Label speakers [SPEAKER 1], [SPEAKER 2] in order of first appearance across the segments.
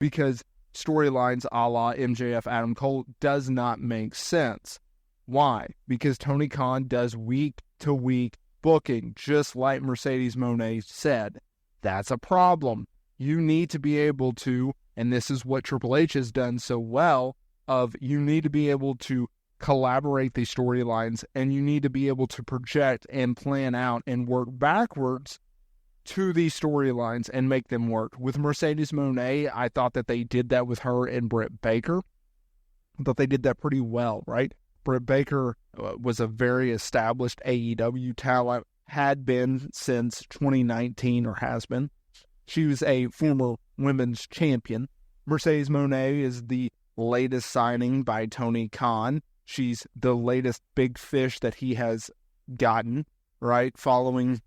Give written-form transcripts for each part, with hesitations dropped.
[SPEAKER 1] because storylines a la MJF Adam Cole does not make sense. Why? Because Tony Khan does week-to-week booking, just like Mercedes Moné said. That's a problem. You need to be able to, and this is what Triple H has done so well, you need to be able to collaborate these storylines, and you need to be able to project and plan out and work backwards to these storylines and make them work. With Mercedes Moné, I thought that they did that with her and Britt Baker. I thought they did that pretty well, right? Britt Baker was a very established AEW talent, had been since 2019 or has been. She was a former women's champion. Mercedes Moné is the latest signing by Tony Khan. She's the latest big fish that he has gotten, right? Following,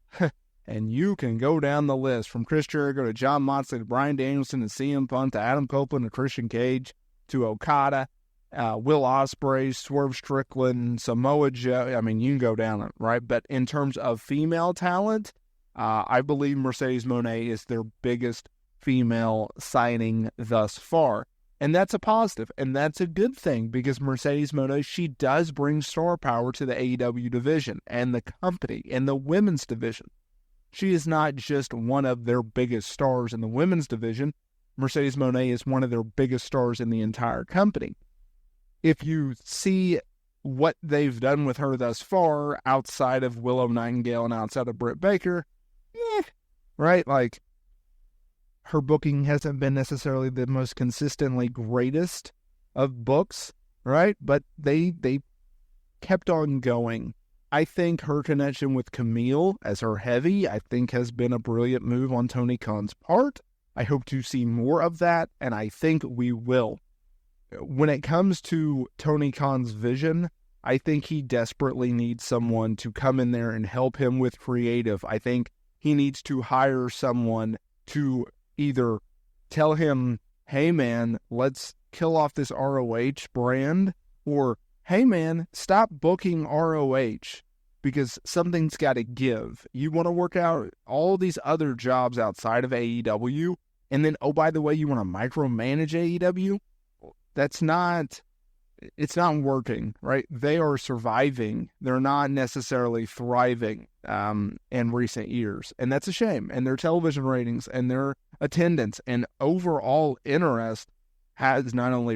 [SPEAKER 1] and you can go down the list from Chris Jericho to Jon Moxley to Bryan Danielson to CM Punk to Adam Copeland to Christian Cage to Okada, Will Ospreay, Swerve Strickland, Samoa Joe. I mean, you can go down it, right? But in terms of female talent, I believe Mercedes Moné is their biggest female signing thus far. And that's a positive, and that's a good thing, because Mercedes Moné, she does bring star power to the AEW division and the company and the women's division. She is not just one of their biggest stars in the women's division. Mercedes Moné is one of their biggest stars in the entire company. If you see what they've done with her thus far, outside of Willow Nightingale and outside of Britt Baker, right? Like, her booking hasn't been necessarily the most consistently greatest of books, right? But they kept on going. I think her connection with Camille as her heavy, I think, has been a brilliant move on Tony Khan's part. I hope to see more of that, and I think we will. When it comes to Tony Khan's vision, I think he desperately needs someone to come in there and help him with creative. I think he needs to hire someone to either tell him, hey man, let's kill off this ROH brand, or hey man, stop booking ROH because something's got to give. You want to work out all these other jobs outside of AEW, and then, oh, by the way, you want to micromanage AEW? It's not working, right? They are surviving. They're not necessarily thriving in recent years. And that's a shame. And their television ratings and their attendance and overall interest has not only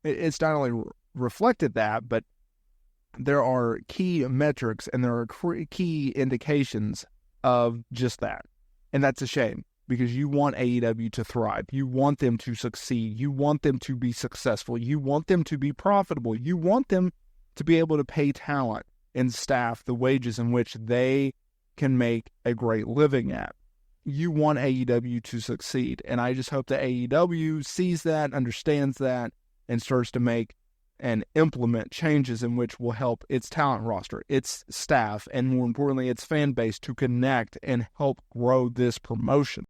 [SPEAKER 1] it's not only reflected that, but there are key metrics and there are key indications of just that. And that's a shame, because you want AEW to thrive. You want them to succeed. You want them to be successful. You want them to be profitable. You want them to be able to pay talent and staff the wages in which they can make a great living at. You want AEW to succeed. And I just hope that AEW sees that, understands that, and starts to make and implement changes in which will help its talent roster, its staff, and more importantly, its fan base to connect and help grow this promotion.